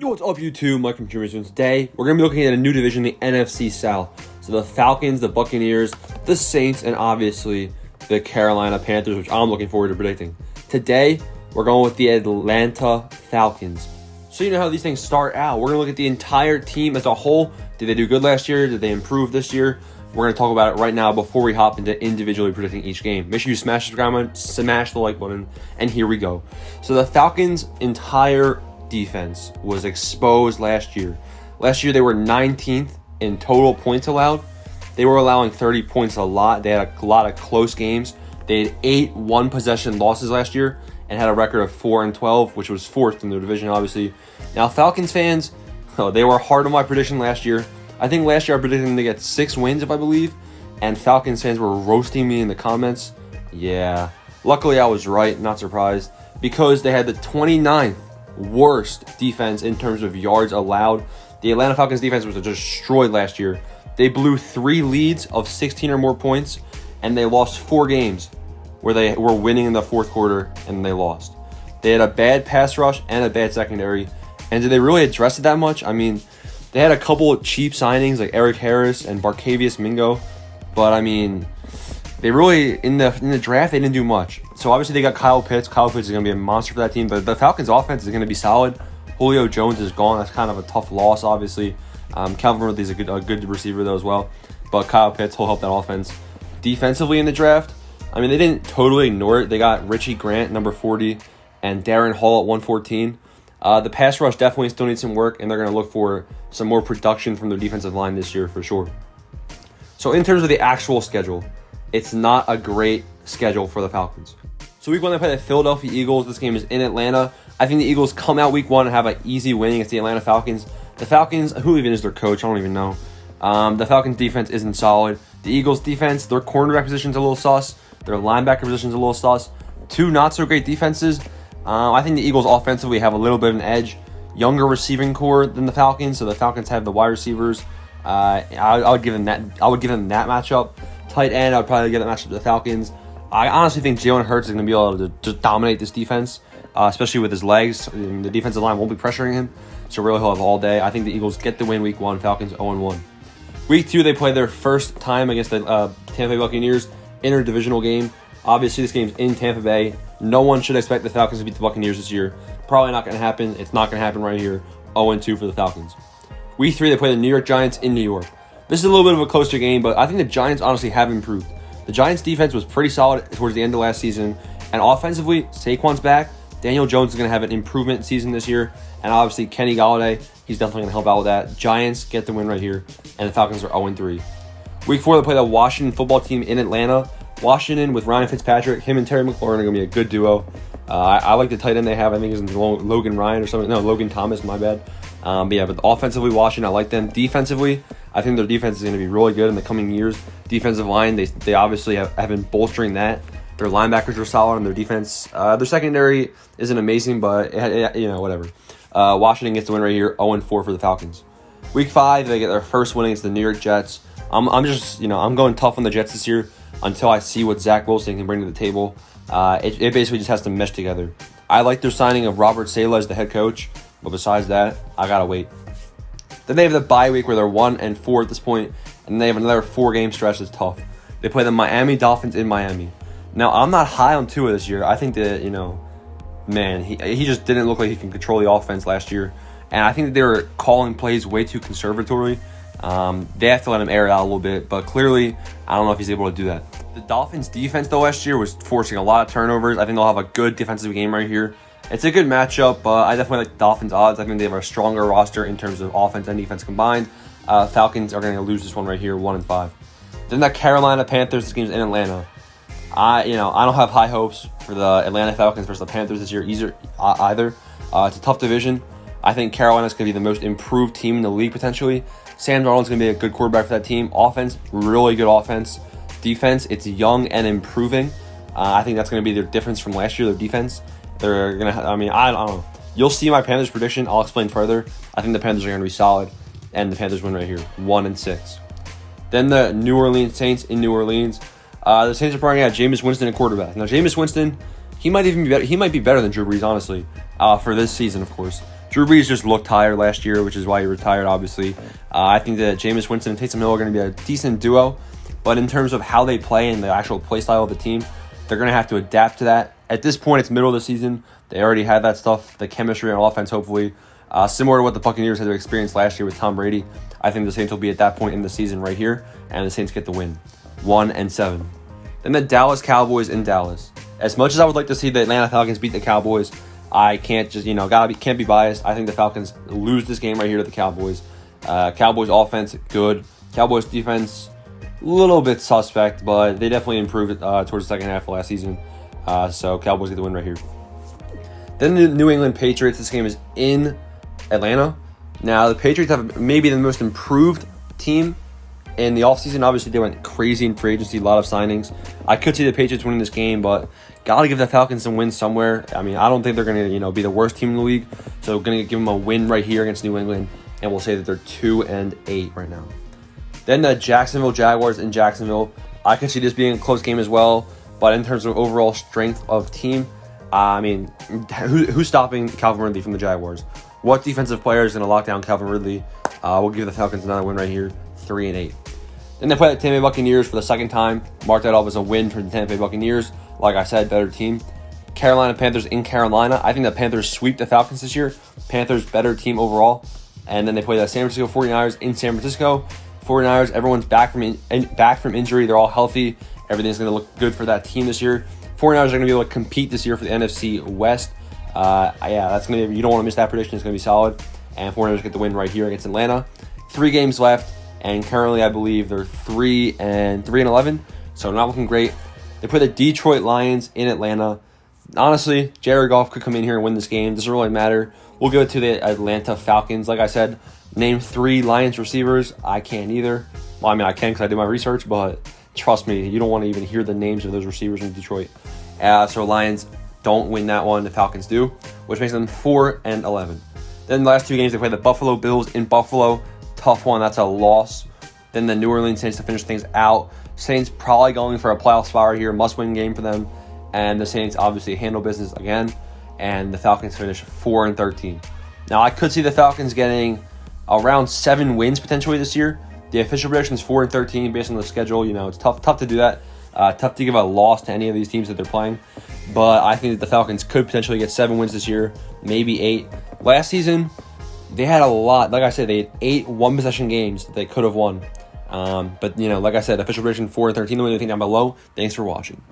Yo, what's up, YouTube? Mike from Jacksonville. Today, we're going to be looking at a new division, the NFC South. So the Falcons, the Buccaneers, the Saints, and obviously the Carolina Panthers, which I'm looking forward to predicting. Today, we're going with the Atlanta Falcons. So you know how these things start out. We're going to look at the entire team as a whole. Did they do good last year? Did they improve this year? We're going to talk about it right now before we hop into individually predicting each game. Make sure you smash the subscribe button, smash the like button, and here we go. So the Falcons' entire defense was exposed last year. Last year, they were 19th in total points allowed. They were allowing 30 points a lot. They had a lot of close games. They had 8 one-possession losses last year and had a record of 4-12, which was 4th in their division, obviously. Now, Falcons fans, they were hard on my prediction last year. I think last year I predicted them to get 6 wins, if I believe, and Falcons fans were roasting me in the comments. Yeah, luckily I was right, not surprised, because they had the 29th worst defense in terms of yards allowed. The Atlanta Falcons defense was destroyed last year. They blew 3 leads of 16 or more points, and they lost 4 games where they were winning in the fourth quarter and they lost. They had a bad pass rush and a bad secondary. And did they really address it that much? I mean, they had a couple of cheap signings like Eric Harris and Barkevious Mingo, but I mean, they really in the draft they didn't do much. So obviously they got Kyle Pitts. Kyle Pitts is going to be a monster for that team. But the Falcons' offense is going to be solid. Julio Jones is gone. That's kind of a tough loss, obviously. Calvin Ridley's a good receiver though as well. But Kyle Pitts will help that offense. Defensively in the draft, I mean, they didn't totally ignore it. They got Richie Grant, number 40, and Darren Hall at 114. The pass rush definitely still needs some work, and they're going to look for some more production from their defensive line this year for sure. So in terms of the actual schedule, it's not a great schedule for the Falcons. So week 1, they play the Philadelphia Eagles. This game is in Atlanta. I think the Eagles come out week 1 and have an easy win against the Atlanta Falcons. The Falcons, who even is their coach? I don't even know. The Falcons' defense isn't solid. The Eagles' defense, their cornerback position's a little sus. Their linebacker position's a little sus. 2 not-so-great defenses. I think the Eagles offensively have a little bit of an edge. Younger receiving core than the Falcons, so the Falcons have the wide receivers. I would give them that. I would give them that matchup. Tight end, I would probably give that matchup to the Falcons. I honestly think Jalen Hurts is going to be able to just dominate this defense, especially with his legs. The defensive line won't be pressuring him, so really he'll have all day. I think the Eagles get the win week 1. Falcons 0-1. Week 2, they play their first time against the Tampa Bay Buccaneers, interdivisional game. Obviously, this game's in Tampa Bay. No one should expect the Falcons to beat the Buccaneers this year. Probably not going to happen. It's not going to happen right here. 0-2 for the Falcons. Week 3, they play the New York Giants in New York. This is a little bit of a closer game, but I think the Giants honestly have improved. The Giants' defense was pretty solid towards the end of last season, and offensively, Saquon's back. Daniel Jones is going to have an improvement season this year, and obviously Kenny Golladay, he's definitely going to help out with that. Giants get the win right here, and the Falcons are 0-3. Week 4, they play the Washington football team in Atlanta. Washington with Ryan Fitzpatrick, him and Terry McLaurin are going to be a good duo. I like the tight end they have. I think it's Logan Ryan or something. No, Logan Thomas, my bad. But offensively, Washington, I like them. Defensively, I think their defense is going to be really good in the coming years. Defensive line, they obviously have been bolstering that. Their linebackers are solid on their defense. Their secondary isn't amazing, but whatever. Washington gets the win right here, 0-4 for the Falcons. Week 5, they get their first win against the New York Jets. I'm going tough on the Jets this year until I see what Zach Wilson can bring to the table. It basically just has to mesh together. I like their signing of Robert Saleh as the head coach, but besides that, I gotta wait. Then they have the bye week where they're 1-4 at this point, and they have another 4-game stretch that's tough. They play the Miami Dolphins in Miami. Now, I'm not high on Tua this year. I think that, he just didn't look like he can control the offense last year. And I think that they were calling plays way too conservatorily. They have to let him air it out a little bit, but clearly, I don't know if he's able to do that. The Dolphins' defense, though, last year was forcing a lot of turnovers. I think they'll have a good defensive game right here. It's a good matchup, but I definitely like the Dolphins' odds. I think they have a stronger roster in terms of offense and defense combined. Falcons are going to lose this one right here, 1-5. Then the Carolina Panthers, this game's in Atlanta. I don't have high hopes for the Atlanta Falcons versus the Panthers this year either. It's a tough division. I think Carolina's going to be the most improved team in the league potentially. Sam Darnold's going to be a good quarterback for that team. Offense, really good offense. Defense, it's young and improving. I think that's going to be their difference from last year, their defense. They're going to, I don't know. You'll see my Panthers prediction. I'll explain further. I think the Panthers are going to be solid, and the Panthers win right here, 1-6. Then the New Orleans Saints in New Orleans. The Saints are probably going to have Jameis Winston at quarterback. Now, Jameis Winston, he might even be better. He might be better than Drew Brees, honestly, for this season, of course. Drew Brees just looked tired last year, which is why he retired, obviously. I think that Jameis Winston and Taysom Hill are going to be a decent duo. But in terms of how they play and the actual play style of the team, they're going to have to adapt to that. At this point, it's middle of the season. They already had that stuff, the chemistry on offense, hopefully. Similar to what the Buccaneers had experienced last year with Tom Brady. I think the Saints will be at that point in the season right here, and the Saints get the win, 1-7. Then the Dallas Cowboys in Dallas. As much as I would like to see the Atlanta Falcons beat the Cowboys, I can't just, can't be biased. I think the Falcons lose this game right here to the Cowboys. Cowboys offense, good. Cowboys defense, a little bit suspect, but they definitely improved towards the second half of last season. So Cowboys get the win right here. Then the New England Patriots. This game is in Atlanta. Now, the Patriots have maybe the most improved team in the offseason. Obviously, they went crazy in free agency, a lot of signings. I could see the Patriots winning this game, but got to give the Falcons some wins somewhere. I mean, I don't think they're going to, be the worst team in the league. So, going to give them a win right here against New England, and we'll say that they're 2-8 right now. Then the Jacksonville Jaguars in Jacksonville. I could see this being a close game as well, but in terms of overall strength of team, I mean, who's stopping Calvin Ridley from the Jaguars? What defensive player is going to lock down Calvin Ridley? We'll give the Falcons another win right here, 3-8. Then they play the Tampa Bay Buccaneers for the second time. Mark that off as a win for the Tampa Bay Buccaneers. Like I said, better team. Carolina Panthers in Carolina. I think the Panthers sweep the Falcons this year. Panthers better team overall. And then they play the San Francisco 49ers in San Francisco. 49ers, everyone's back from injury. They're all healthy. Everything's going to look good for that team this year. 49ers are going to be able to compete this year for the NFC West. That's going to be, you don't want to miss that prediction. It's going to be solid. And 49ers get the win right here against Atlanta. 3 games left, and currently I believe they're 3-11, so not looking great. They play the Detroit Lions in Atlanta. Honestly, Jared Goff could come in here and win this game. Doesn't really matter. We'll give it to the Atlanta Falcons. Like I said, name 3 Lions receivers. I can't either. Well, I mean, I can because I did my research, but trust me, you don't want to even hear the names of those receivers in Detroit. So Lions don't win that one. The Falcons do, which makes them 4-11. Then the last 2 games, they play the Buffalo Bills in Buffalo. Tough one. That's a loss. Then the New Orleans Saints to finish things out. Saints probably going for a playoff spot right here. Must-win game for them. And the Saints obviously handle business again. And the Falcons finish 4-13. Now, I could see the Falcons getting around 7 wins potentially this year. The official prediction is 4-13 based on the schedule. It's tough to do that. Tough to give a loss to any of these teams that they're playing. But I think that the Falcons could potentially get 7 wins this year, maybe 8. Last season, they had a lot. Like I said, they had 8 one-possession games that they could have won. But like I said, official prediction 4-13. Let me know what you think down below. Thanks for watching.